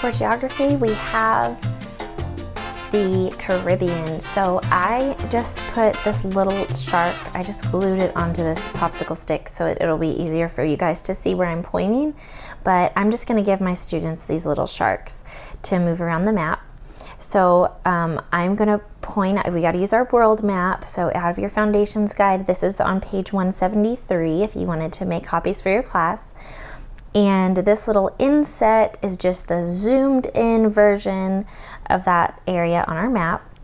for geography, we have the Caribbean. So I just put this little shark, I just glued it onto this popsicle stick so it'll be easier for you guys to see where I'm pointing. But I'm just going to give my students these little sharks to move around the map. So I'm going to point, we got to use our world map. So out of your foundations guide, this is on page 173 if you wanted to make copies for your class. And this little inset is just the zoomed in version of that area on our map.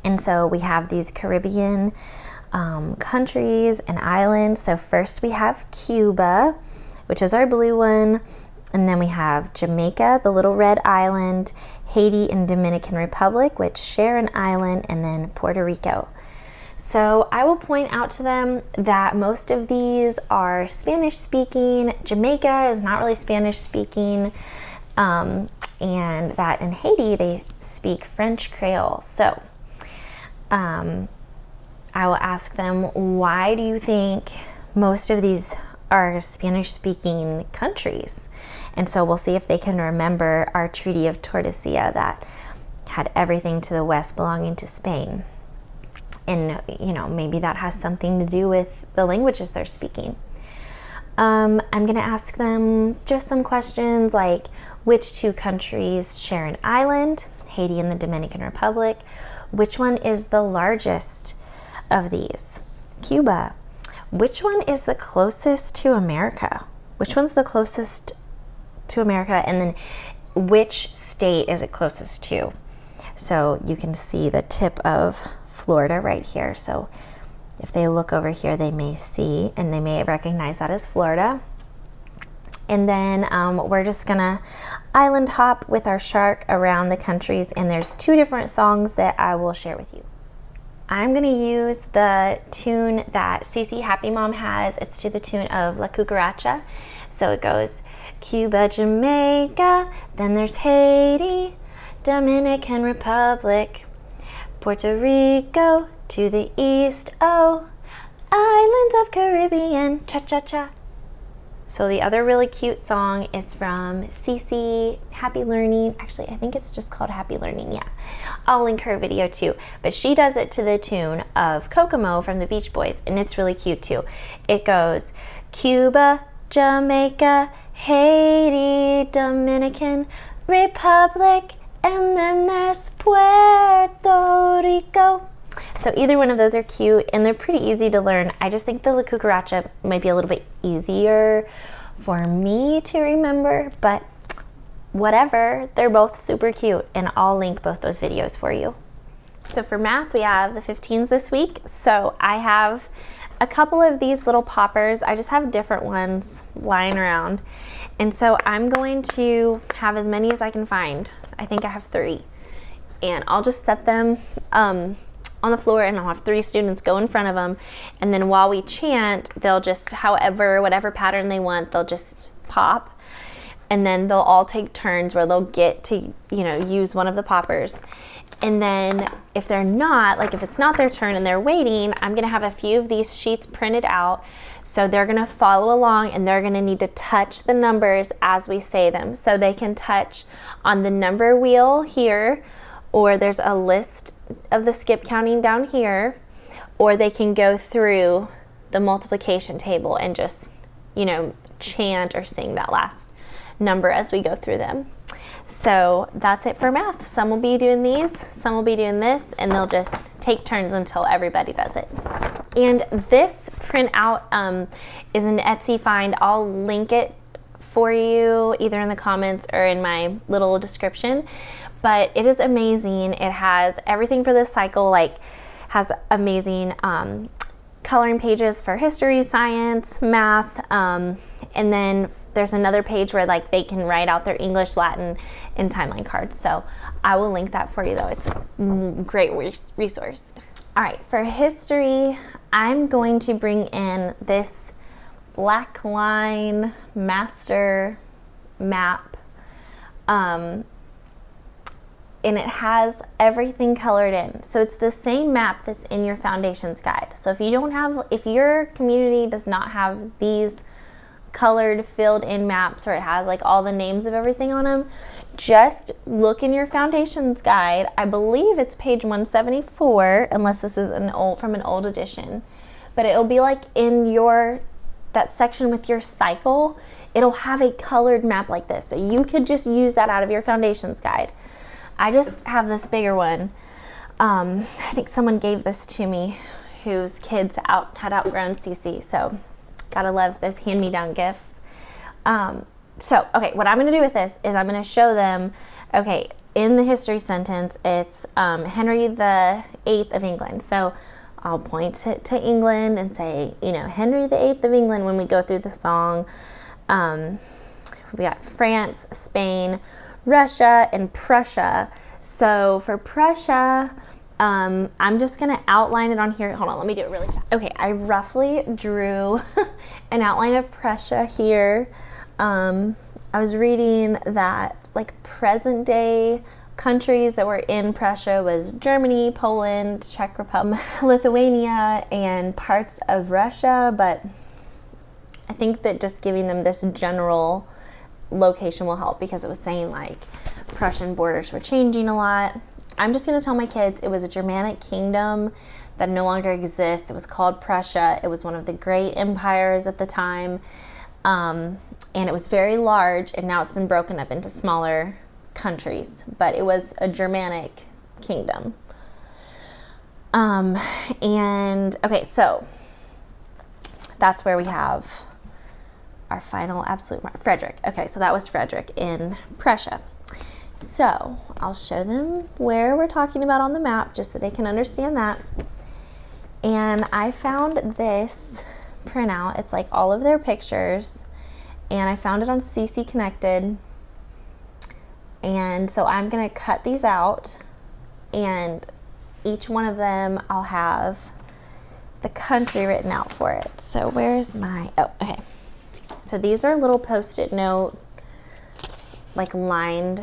And so we have these Caribbean countries and islands. So first we have Cuba, which is our blue one. And then we have Jamaica, the little red island, Haiti and Dominican Republic, which share an island, and then Puerto Rico. So I will point out to them that most of these are Spanish speaking. Jamaica is not really Spanish speaking, and that in Haiti they speak French Creole. So I will ask them, why do you think most of these are Spanish speaking countries? And so we'll see if they can remember our Treaty of Tordesillas that had everything to the west belonging to Spain. And, you know, maybe that has something to do with the languages they're speaking. I'm going to ask them just some questions like, which two countries share an island? Haiti and the Dominican Republic. Which one is the largest of these? Cuba. Which one is the closest to America? Which one's the closest to America? And then which state is it closest to? So you can see the tip of Florida right here. So if they look over here, they may see and they may recognize that as Florida. And then we're just gonna island hop with our shark around the countries, and there's two different songs that I will share with you. I'm gonna use the tune that Cece Happy Mom has. It's to the tune of La Cucaracha. So it goes Cuba, Jamaica, then there's Haiti, Dominican Republic, Puerto Rico, to the east, oh, islands of Caribbean, cha-cha-cha. So the other really cute song is from Cece, Happy Learning. Actually, I think it's just called Happy Learning, yeah. I'll link her video too. But she does it to the tune of Kokomo from the Beach Boys, and it's really cute too. It goes, Cuba, Jamaica, Haiti, Dominican Republic, and then there's Puerto Rico. So either one of those are cute, and they're pretty easy to learn. I just think the La Cucaracha might be a little bit easier for me to remember, but whatever, they're both super cute, and I'll link both those videos for you. So for math, we have the 15s this week. So I have a couple of these little poppers. I just have different ones lying around. And so I'm going to have as many as I can find. I think I have 3. And I'll just set them on the floor, and I'll have 3 students go in front of them. And then while we chant, they'll just, whatever pattern they want, they'll just pop. And then they'll all take turns where they'll get to, use one of the poppers. And then if they're not, like if it's not their turn and they're waiting, I'm gonna have a few of these sheets printed out. So they're gonna follow along, and they're gonna need to touch the numbers as we say them. So they can touch on the number wheel here, or there's a list of the skip counting down here, or they can go through the multiplication table and just, chant or sing that last number as we go through them. So that's it for math. Some will be doing these, some will be doing this, and they'll just take turns until everybody does it. And this printout is an Etsy find. I'll link it for you either in the comments or in my little description. But it is amazing. It has everything for this cycle, has amazing coloring pages for history, science, math, and then there's another page where they can write out their English, Latin, and timeline cards. So I will link that for you though. It's a great resource. All right, for history, I'm going to bring in this black line master map. And it has everything colored in. So it's the same map that's in your foundations guide. So if your community does not have these colored filled in maps, or it has all the names of everything on them, just look in your foundations guide. I believe it's page 174, unless this is from an old edition. But it'll be like in that section with your cycle, it'll have a colored map like this. So you could just use that out of your foundations guide. I just have this bigger one. I think someone gave this to me whose kids had outgrown CC. So gotta love those hand-me-down gifts. So, okay, what I'm going to do with this is I'm going to show them, okay, in the history sentence, it's Henry the VIII of England. So I'll point to England and say, you know, Henry the VIII of England when we go through the song. We got France, Spain, Russia, and Prussia. So for Prussia, I'm just going to outline it on here. Hold on, let me do it really fast. Okay, I roughly drew an outline of Prussia here. I was reading that like present day countries that were in Prussia was Germany, Poland, Czech Republic, Lithuania, and parts of Russia, but I think that just giving them this general location will help because it was saying like Prussian borders were changing a lot. I'm just going to tell my kids it was a Germanic kingdom that no longer exists. It was called Prussia. It was one of the great empires at the time. And it was very large, and now it's been broken up into smaller countries, but it was a Germanic kingdom. And okay, so that's where we have our final absolute mark, Frederick. Okay, so that was Frederick in Prussia. So I'll show them where we're talking about on the map just so they can understand that. And I found this printout. It's like all of their pictures, and I found it on CC Connected. And so I'm going to cut these out, and each one of them I'll have the country written out for it. So where's my, oh, okay. So these are little Post-it note, like lined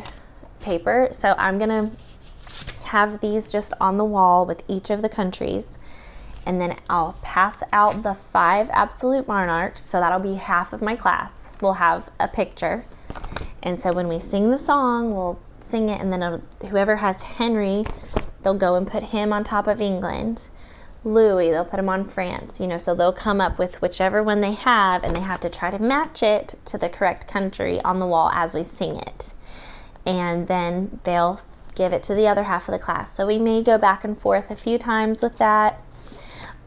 paper. So I'm going to have these just on the wall with each of the countries. And then I'll pass out the 5 absolute monarchs. So that'll be half of my class. We'll have a picture. And so when we sing the song, we'll sing it. And then whoever has Henry, they'll go and put him on top of England. Louis, they'll put him on France. You know, so they'll come up with whichever one they have, and they have to try to match it to the correct country on the wall as we sing it. And then they'll give it to the other half of the class. So we may go back and forth a few times with that.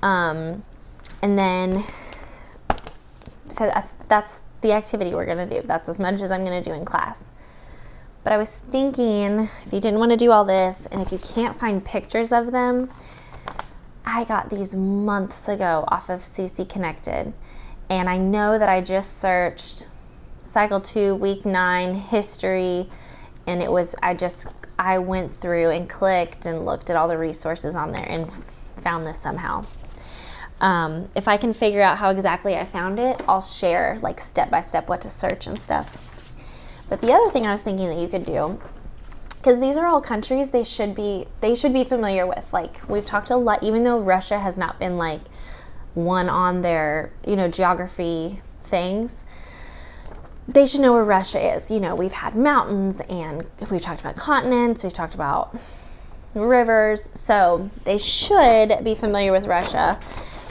And then, so that's the activity we're going to do. That's as much as I'm going to do in class. But I was thinking, if you didn't want to do all this, and if you can't find pictures of them, I got these months ago off of CC Connected. And I know that I just searched Cycle 2, Week 9, History, and it was, I went through and clicked and looked at all the resources on there and found this somehow. If I can figure out how exactly I found it, I'll share like step by step what to search and stuff. But the other thing I was thinking that you could do, because these are all countries they should be familiar with. Like we've talked a lot, even though Russia has not been like one on their, you know, geography things, they should know where Russia is. You know, we've had mountains, and we've talked about continents, we've talked about rivers, so they should be familiar with Russia.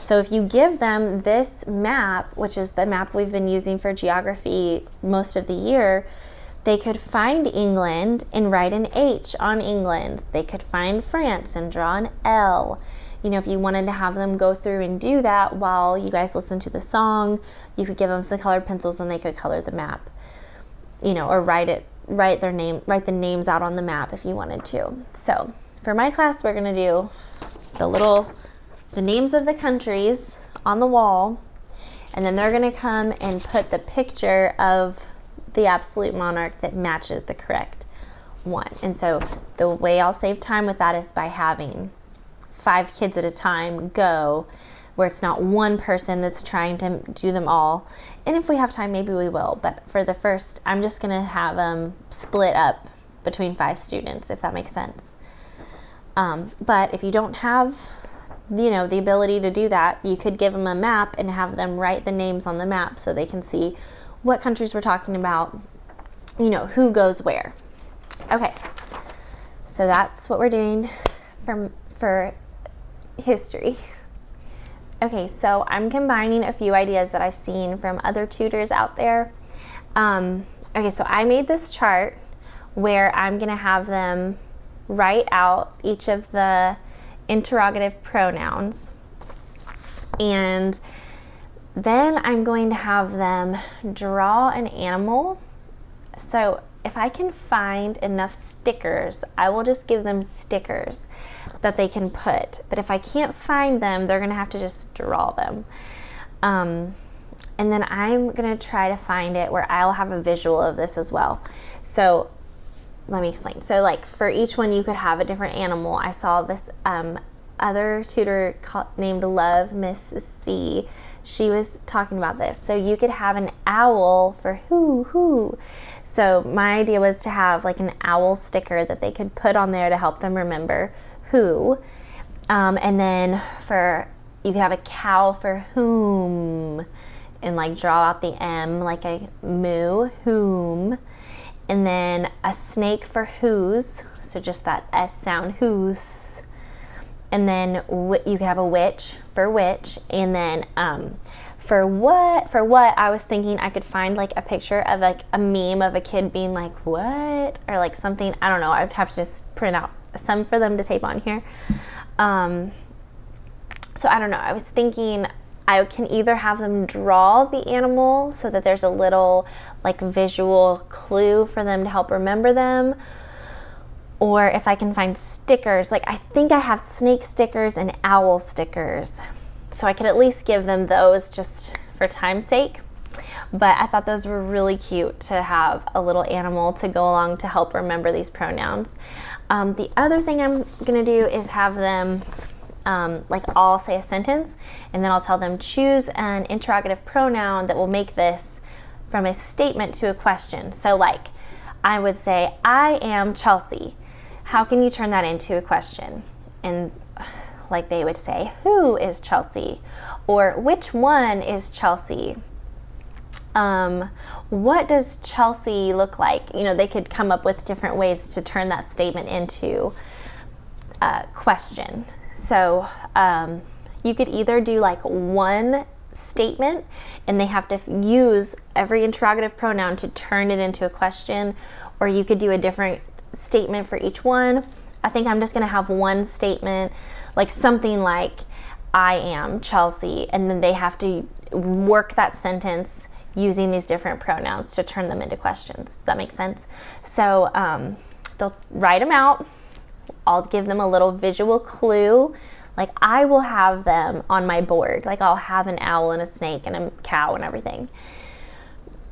So if you give them this map, which is the map we've been using for geography most of the year, they could find England and write an H on England. They could find France and draw an L. You know, if you wanted to have them go through and do that while you guys listen to the song, you could give them some colored pencils and they could color the map. You know, or write the names out on the map if you wanted to. So for my class, we're going to do the names of the countries on the wall, and then they're going to come and put the picture of the absolute monarch that matches the correct one. And so the way I'll save time with that is by having 5 kids at a time go, where it's not one person that's trying to do them all. And if we have time, maybe we will. But for the first, I'm just going to have them split up between 5 students, if that makes sense. But if you don't have, you know, the ability to do that, you could give them a map and have them write the names on the map so they can see what countries we're talking about, you know, who goes where. Okay, so that's what we're doing for history. Okay, so I'm combining a few ideas that I've seen from other tutors out there. Okay, so I made this chart where I'm gonna have them write out each of the interrogative pronouns, and then I'm going to have them draw an animal. So if I can find enough stickers, I will just give them stickers that they can put. But if I can't find them, they're gonna have to just draw them. And then I'm gonna try to find it where I'll have a visual of this as well. So let me explain. So like for each one, you could have a different animal. I saw this other tutor named Love, Mrs. C. She was talking about this. So you could have an owl for who. So my idea was to have like an owl sticker that they could put on there to help them remember who. And then you could have a cow for whom, and like draw out the M like a moo, whom. And then a snake for whose, so just that S sound, whose. And then you could have a witch for which. And then for what I was thinking I could find like a picture of like a meme of a kid being like what, or like something, I don't know, I would have to just print out some for them to tape on here. So I don't know, I was thinking I can either have them draw the animal so that there's a little like visual clue for them to help remember them, or if I can find stickers, like I think I have snake stickers and owl stickers, so I could at least give them those just for time's sake. But I thought those were really cute to have a little animal to go along to help remember these pronouns. The other thing I'm gonna do is have them like all say a sentence, and then I'll tell them choose an interrogative pronoun that will make this from a statement to a question. So like I would say, I am Chelsea. How can you turn that into a question? And like they would say, who is Chelsea? Or which one is Chelsea? What does Chelsea look like? You know, they could come up with different ways to turn that statement into a question. So you could either do like one statement and they have to use every interrogative pronoun to turn it into a question, or you could do a different statement for each one. I think I'm just going to have one statement, like something like I am Chelsea, and then they have to work that sentence using these different pronouns to turn them into questions. Does that make sense? So they'll write them out. I'll give them a little visual clue. Like I will have them on my board. Like I'll have an owl and a snake and a cow and everything.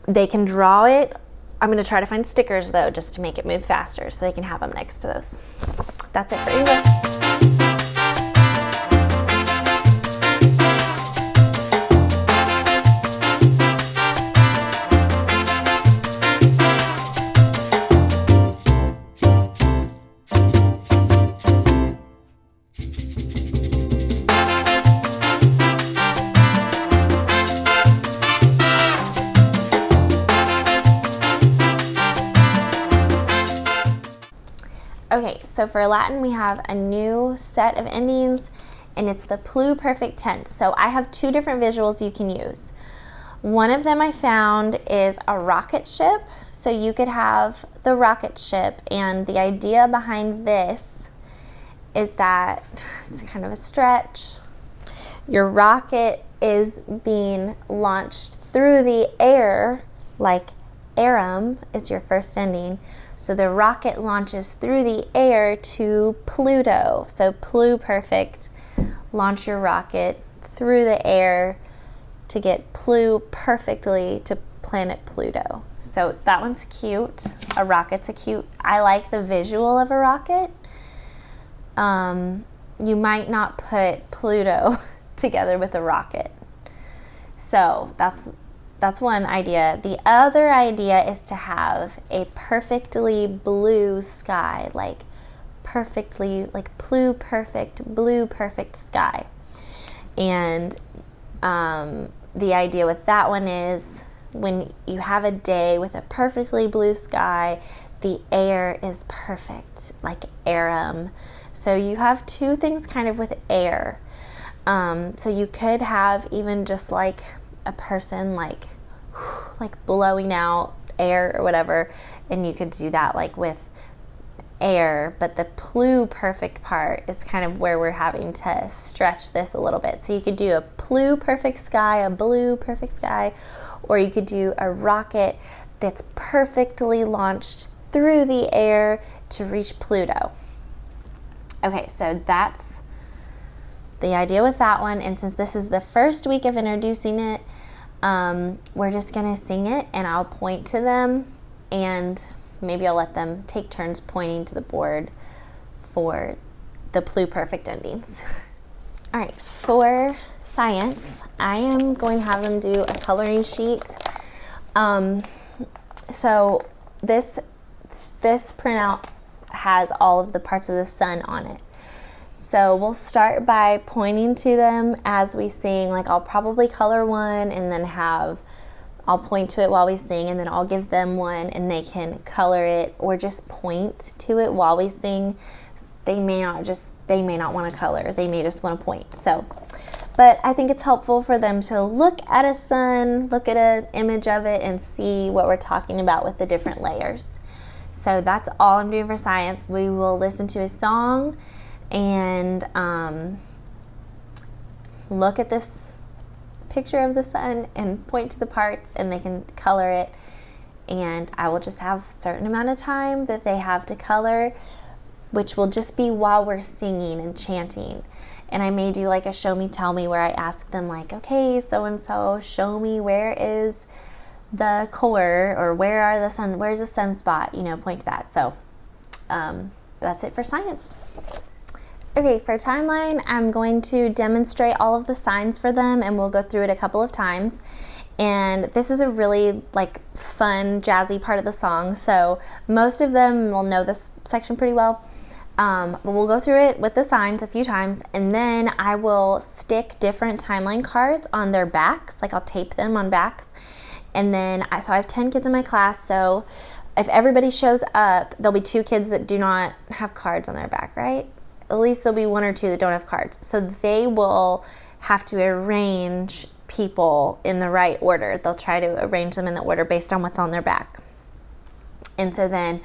They can draw it. I'm going to try to find stickers though, just to make it move faster so they can have them next to those. That's it for English. Okay, so for Latin, we have a new set of endings, and it's the pluperfect tense. So I have two different visuals you can use. One of them I found is a rocket ship. So you could have the rocket ship, and the idea behind this is that, it's kind of a stretch, your rocket is being launched through the air, like arum is your first ending. So the rocket launches through the air to Pluto. So pluperfect, launch your rocket through the air to get perfectly to planet Pluto. So that one's cute. A rocket's I like the visual of a rocket. You might not put Pluto together with a rocket. So that's one idea. The other idea is to have a perfectly blue sky, like perfectly, like blue perfect sky. And the idea with that one is when you have a day with a perfectly blue sky, the air is perfect, like Aram. So you have two things kind of with air. So you could have even just like a person like blowing out air or whatever, and you could do that like with air, but the pluperfect part is kind of where we're having to stretch this a little bit. So you could do a pluperfect sky, a blue perfect sky, or you could do a rocket that's perfectly launched through the air to reach Pluto. Okay, so that's the idea with that one. And since this is the first week of introducing it, we're just gonna sing it, and I'll point to them, and maybe I'll let them take turns pointing to the board for the pluperfect endings. All right, for science, I am going to have them do a coloring sheet. So this printout has all of the parts of the sun on it. So we'll start by pointing to them as we sing. Like I'll probably color one and then I'll point to it while we sing, and then I'll give them one and they can color it or just point to it while we sing. They may not want to color. They may just want to point. So, but I think it's helpful for them to look at a sun, look at an image of it, and see what we're talking about with the different layers. So that's all I'm doing for science. We will listen to a song and look at this picture of the sun and point to the parts, and they can color it, and I will just have a certain amount of time that they have to color, which will just be while we're singing and chanting. And I may do like a show me tell me, where I ask them like, okay, so and so, show me where is the core, or where's the sunspot, point to that. So that's it for science. Okay, for timeline, I'm going to demonstrate all of the signs for them, and we'll go through it a couple of times. And this is a really fun, jazzy part of the song, so most of them will know this section pretty well. But we'll go through it with the signs a few times, and then I will stick different timeline cards on their backs, like I'll tape them on backs. And then, so I have 10 kids in my class, so if everybody shows up, there'll be 2 kids that do not have cards on their back, right? At least there'll be 1 or 2 that don't have cards. So they will have to arrange people in the right order. They'll try to arrange them in the order based on what's on their back. And so then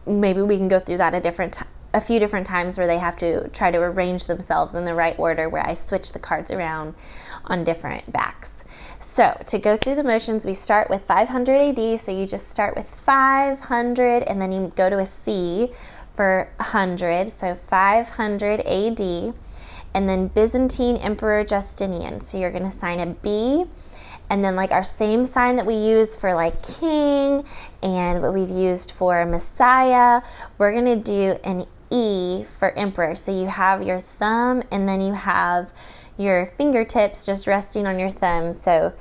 maybe we can go through that a few different times, where they have to try to arrange themselves in the right order, where I switch the cards around on different backs. So to go through the motions, we start with 500 AD. So you just start with 500, and then you go to a C for 100, so 500 AD, and then Byzantine Emperor Justinian. So you're going to sign a B, and then our same sign that we use for king and what we've used for Messiah, we're going to do an E for emperor. So you have your thumb, and then you have your fingertips just resting on your thumb. So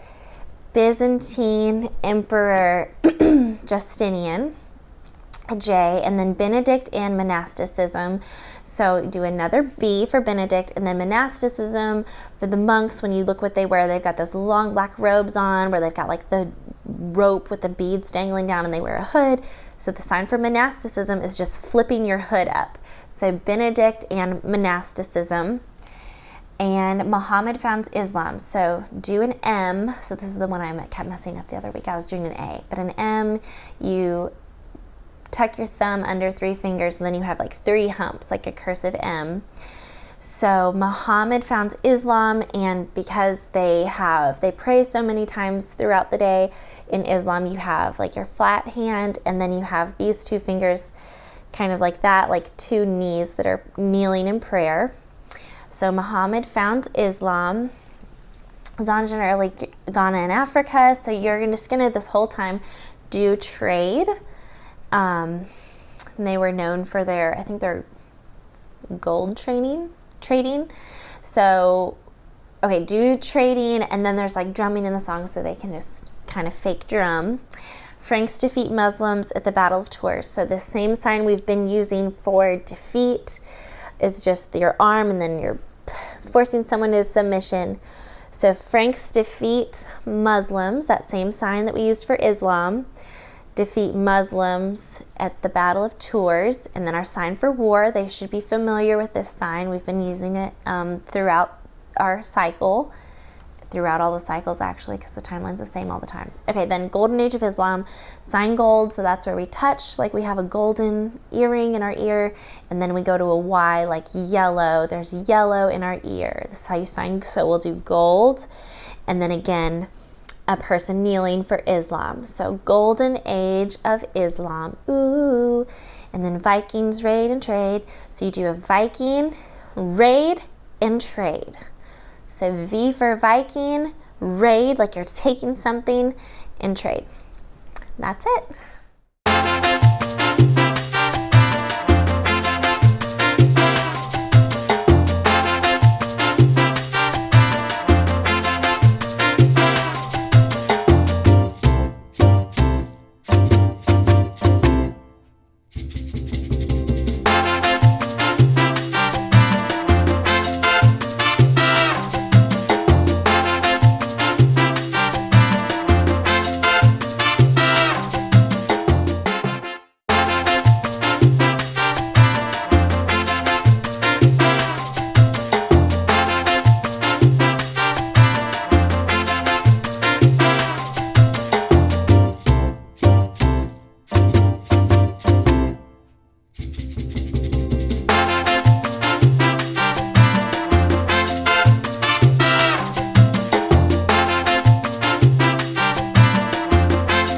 Byzantine Emperor Justinian, a J, and then Benedict and monasticism. So do another B for Benedict, and then monasticism for the monks. When you look what they wear, they've got those long black robes on, where they've got the rope with the beads dangling down, and they wear a hood. So the sign for monasticism is just flipping your hood up. So Benedict and monasticism. And Muhammad founds Islam. So do an M. So this is the one I kept messing up the other week. I was doing an A. But an M, you tuck your thumb under 3 fingers, and then you have 3 humps, like a cursive M. So Muhammad founds Islam, and because they pray so many times throughout the day in Islam, you have your flat hand, and then you have these 2 fingers kind of like that, like 2 knees that are kneeling in prayer. So Muhammad founds Islam. Zonjan early Ghana and Africa. So you're just gonna this whole time do trade. And they were known for their gold trading. So, okay, do trading, and then there's drumming in the song, so they can just kind of fake drum. Franks defeat Muslims at the Battle of Tours. So the same sign we've been using for defeat is just your arm, and then you're forcing someone to submission. So Franks defeat Muslims, that same sign that we used for Islam. defeat Muslims at the Battle of Tours. And then our sign for war, they should be familiar with this sign. We've been using it throughout our cycle, throughout all the cycles actually, because the timeline's the same all the time. Okay, then Golden Age of Islam, sign gold, so that's where we touch, like we have a golden earring in our ear, and then we go to a Y, like yellow, there's yellow in our ear. This is how you sign, so we'll do gold, and then again, a person kneeling for Islam. So Golden Age of Islam, ooh, and then Vikings, raid, and trade. So you do a Viking, raid, and trade. So V for Viking, raid, like you're taking something, and trade. That's it.